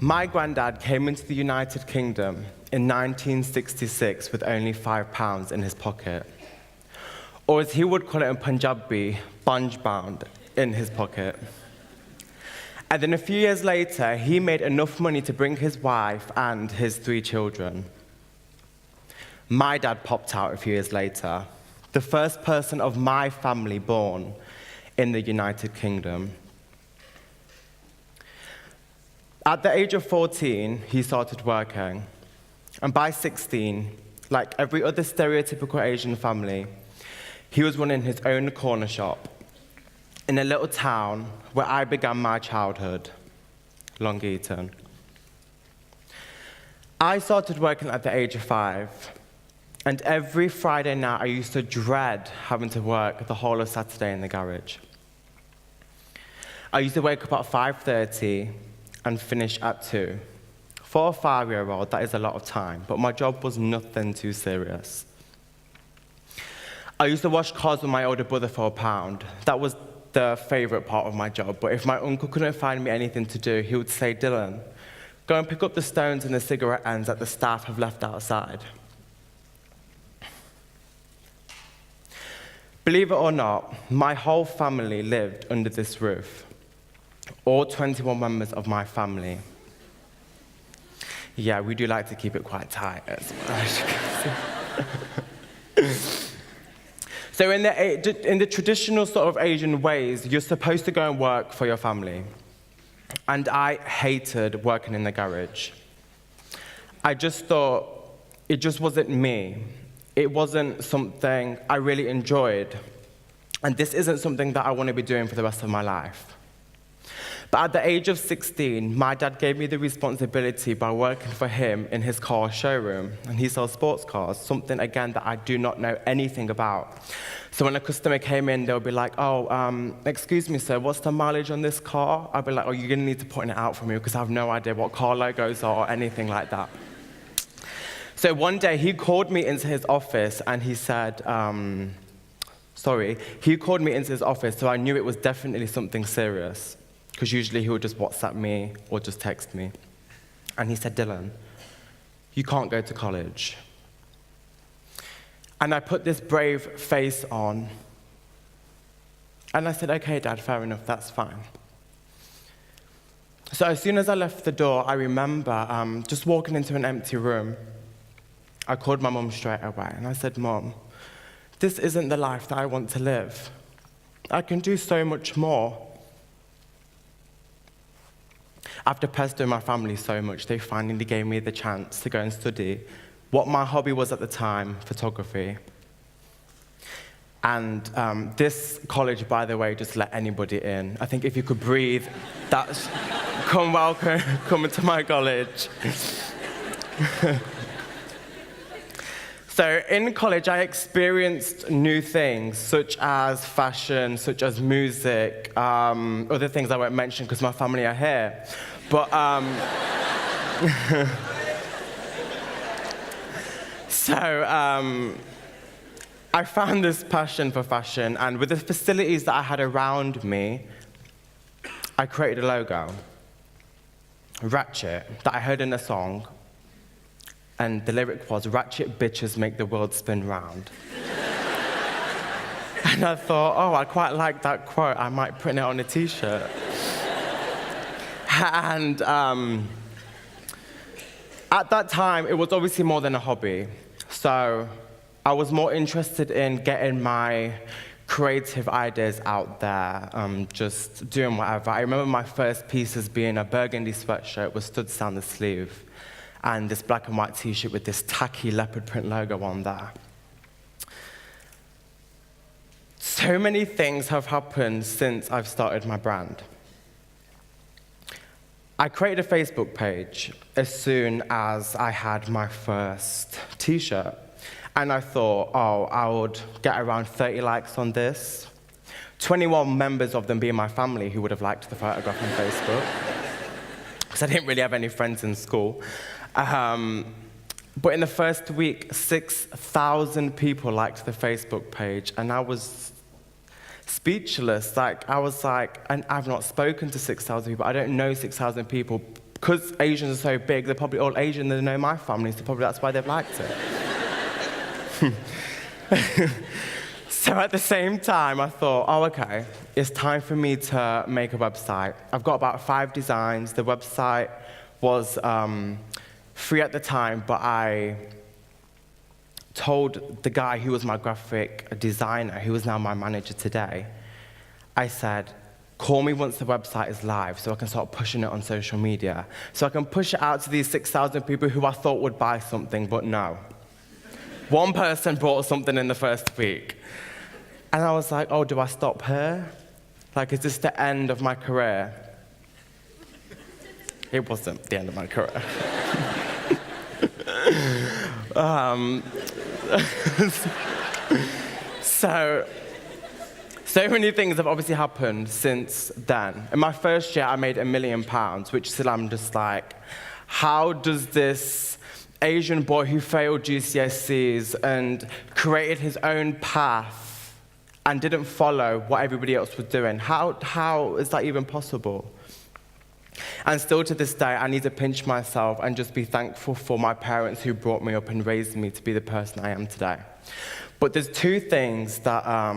My granddad came into the United Kingdom in 1966 with only £5 in his pocket. Or as he would call it in Punjabi, bunge bound in his pocket. And then a few years later, he made enough money to bring his wife and his 3 children. My dad popped out a few years later, the first person of my family born in the United Kingdom. At the age of 14, he started working. And by 16, like every other stereotypical Asian family, he was running his own corner shop in a little town where I began my childhood, Long Eaton. I started working at the age of 5, and every Friday night I used to dread having to work the whole of Saturday in the garage. I used to wake up at 5:30 and finish at 2. For a 5-year-old, that is a lot of time, but my job was nothing too serious. I used to wash cars with my older brother for £1. That was the favorite part of my job, but if my uncle couldn't find me anything to do, he would say, "Dhillan, go and pick up the stones and the cigarette ends that the staff have left outside." Believe it or not, my whole family lived under this roof. All 21 members of my family. Yeah, we do like to keep it quite tight, as you can see. So in the traditional sort of Asian ways, you're supposed to go and work for your family. And I hated working in the garage. I just thought it just wasn't me. It wasn't something I really enjoyed. And this isn't something that I want to be doing for the rest of my life. But at the age of 16, my dad gave me the responsibility by working for him in his car showroom. And he sells sports cars, something, again, that I do not know anything about. So when a customer came in, they'll be like, "Oh, excuse me, sir, what's the mileage on this car?" I'll be like, "Oh, you're going to need to point it out for me because I have no idea what car logos are or anything like that." So one day, he called me into his office and he said, he called me into his office, so I knew it was definitely something serious. Because usually he would just WhatsApp me or just text me. And he said, "Dhillan, you can't go to college." And I put this brave face on. And I said, "Okay, Dad, fair enough, that's fine." So as soon as I left the door, I remember just walking into an empty room. I called my mum straight away, and I said, "Mum, this isn't the life that I want to live. I can do so much more." After pestering my family so much, they finally gave me the chance to go and study what my hobby was at the time, photography. And this college, by the way, just let anybody in. I think if you could breathe, that's come into my college. So in college, I experienced new things, such as fashion, such as music, other things I won't mention because my family are here. But I found this passion for fashion, and with the facilities that I had around me, I created a logo, Ratchet, that I heard in a song. And the lyric was, "Ratchet bitches make the world spin round." And I thought, oh, I quite like that quote. I might print it on a t-shirt. And at that time, it was obviously more than a hobby. So I was more interested in getting my creative ideas out there, just doing whatever. I remember my first pieces being a burgundy sweatshirt with studs down the sleeve, and this black and white t-shirt with this tacky leopard print logo on there. So many things have happened since I've started my brand. I created a Facebook page as soon as I had my first t-shirt. And I thought, oh, I would get around 30 likes on this. 21 members of them being my family who would have liked the photograph on Facebook. Because I didn't really have any friends in school. But in the first week, 6,000 people liked the Facebook page, and I was speechless. I was like, and I've not spoken to 6,000 people. I don't know 6,000 people because Asians are so big, they're probably all Asian, they know my family, so probably that's why they've liked it. So at the same time, I thought, oh, okay, it's time for me to make a website. I've got about 5 designs. The website was free at the time, but I told the guy who was my graphic designer, who is now my manager today, I said, call me once the website is live so I can start pushing it on social media. So I can push it out to these 6,000 people who I thought would buy something, but no. One person bought something in the first week. And I was like, oh, do I stop here? Like, is this the end of my career? It wasn't the end of my career. So many things have obviously happened since then. In my first year, I made £1 million, which still I'm just like, how does this Asian boy who failed GCSEs and created his own path and didn't follow what everybody else was doing, how is that even possible? And still to this day, I need to pinch myself and just be thankful for my parents who brought me up and raised me to be the person I am today. But there's 2 things that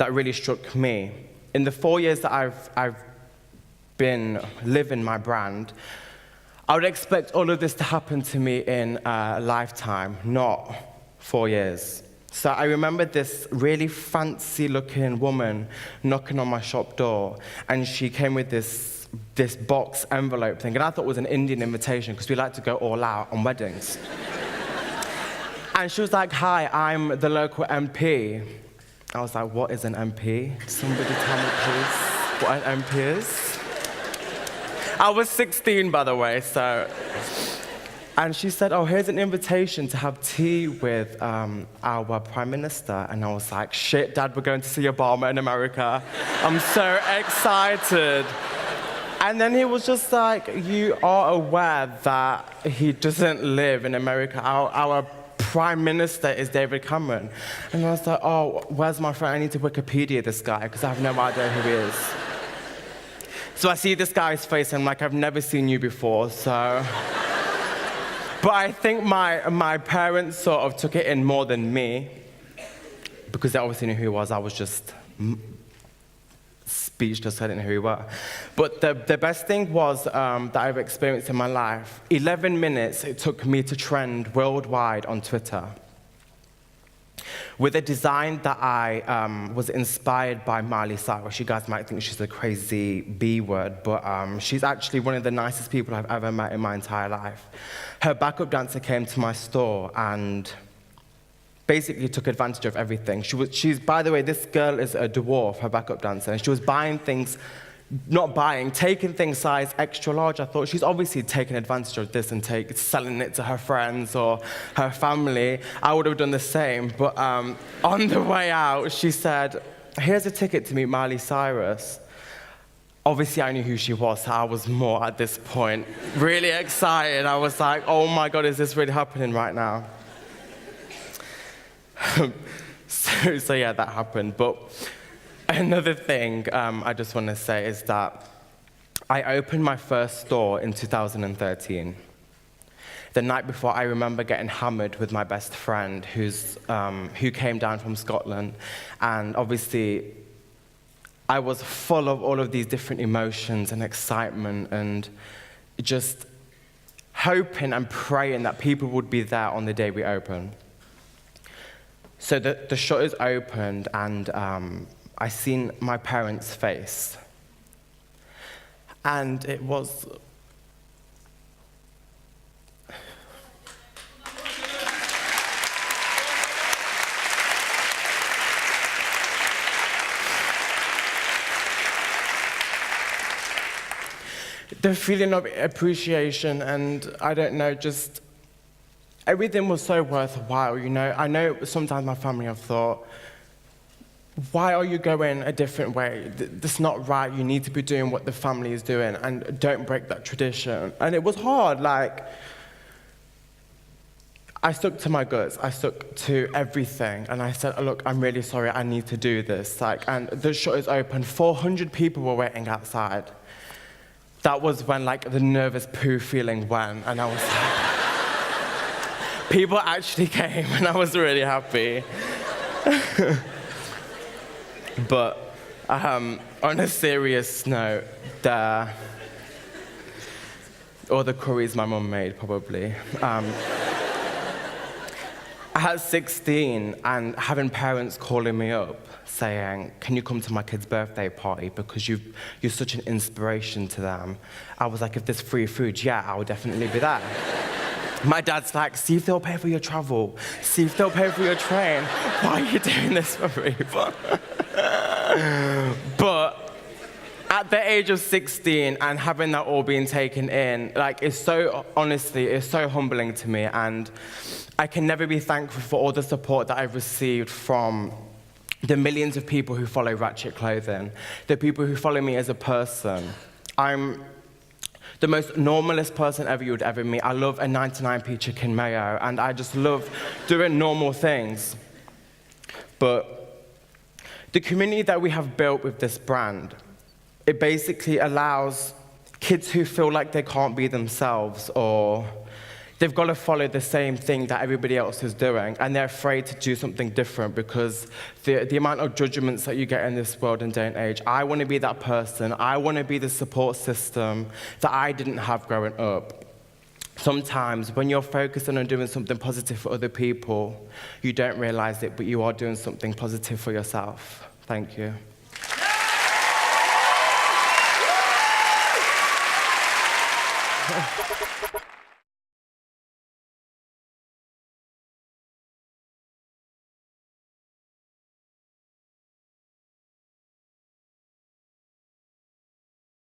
really struck me. In the 4 years that I've been living my brand, I would expect all of this to happen to me in a lifetime, not 4 years. So I remember this really fancy-looking woman knocking on my shop door, and she came with this box envelope thing, and I thought it was an Indian invitation because we like to go all out on weddings. And she was like, hi, I'm the local MP. I was like, what is an MP? Somebody tell me, please, what an MP is? I was 16, by the way, so... And she said, oh, here's an invitation to have tea with our Prime Minister. And I was like, shit, Dad, we're going to see Obama in America. I'm so excited. And then he was just like, you are aware that he doesn't live in America. Our Prime Minister is David Cameron. And I was like, oh, where's my friend? I need to Wikipedia this guy, because I have no idea who he is. So I see this guy's face, and I'm like, I've never seen you before, so... But I think my parents sort of took it in more than me, because they obviously knew who he was. I was just speechless. I didn't know who he was. But the best thing was that I've experienced in my life, 11 minutes it took me to trend worldwide on Twitter with a design that I was inspired by Miley Cyrus. You guys might think she's a crazy B word, but she's actually one of the nicest people I've ever met in my entire life. Her backup dancer came to my store and basically took advantage of everything. She's, by the way, this girl is a dwarf, her backup dancer, and she was buying things, taking things size extra large. I thought she's obviously taken advantage of this and selling it to her friends or her family. I would have done the same, but on the way out, she said, here's a ticket to meet Miley Cyrus. Obviously, I knew who she was, so I was more, at this point, really excited. I was like, oh my God, is this really happening right now? So yeah, that happened. But another thing I just want to say is that I opened my first store in 2013. The night before, I remember getting hammered with my best friend who came down from Scotland, and obviously, I was full of all of these different emotions and excitement and just hoping and praying that people would be there on the day we open. So the shutters opened, and I seen my parents' face. And it was... the feeling of appreciation, and I don't know, just everything was so worthwhile, you know. I know sometimes my family have thought, why are you going a different way? That's not right. You need to be doing what the family is doing, and don't break that tradition. And it was hard. Like, I stuck to my guts. I stuck to everything, and I said, look, I'm really sorry. I need to do this. And the shutters opened. 400 people were waiting outside. that was when like the nervous poo feeling went, and I was like, people actually came, and I was really happy. But on a serious note, or the curries my mum made, probably. At 16, and having parents calling me up saying, can you come to my kid's birthday party because you're such an inspiration to them. I was like, if there's free food, yeah, I'll definitely be there. My dad's like, see if they'll pay for your travel. See if they'll pay for your train. Why are you doing this for me? But at the age of 16 and having that all being taken in, like, it's so humbling to me, and I can never be thankful for all the support that I've received from the millions of people who follow Ratchet Clothing, the people who follow me as a person. I'm the most normalest person ever you would ever meet. I love a 99p chicken mayo, and I just love doing normal things. But the community that we have built with this brand, it basically allows kids who feel like they can't be themselves, or they've got to follow the same thing that everybody else is doing, and they're afraid to do something different because the amount of judgments that you get in this world and day and age. I want to be that person. I want to be the support system that I didn't have growing up. Sometimes when you're focusing on doing something positive for other people, you don't realize it, but you are doing something positive for yourself. Thank you.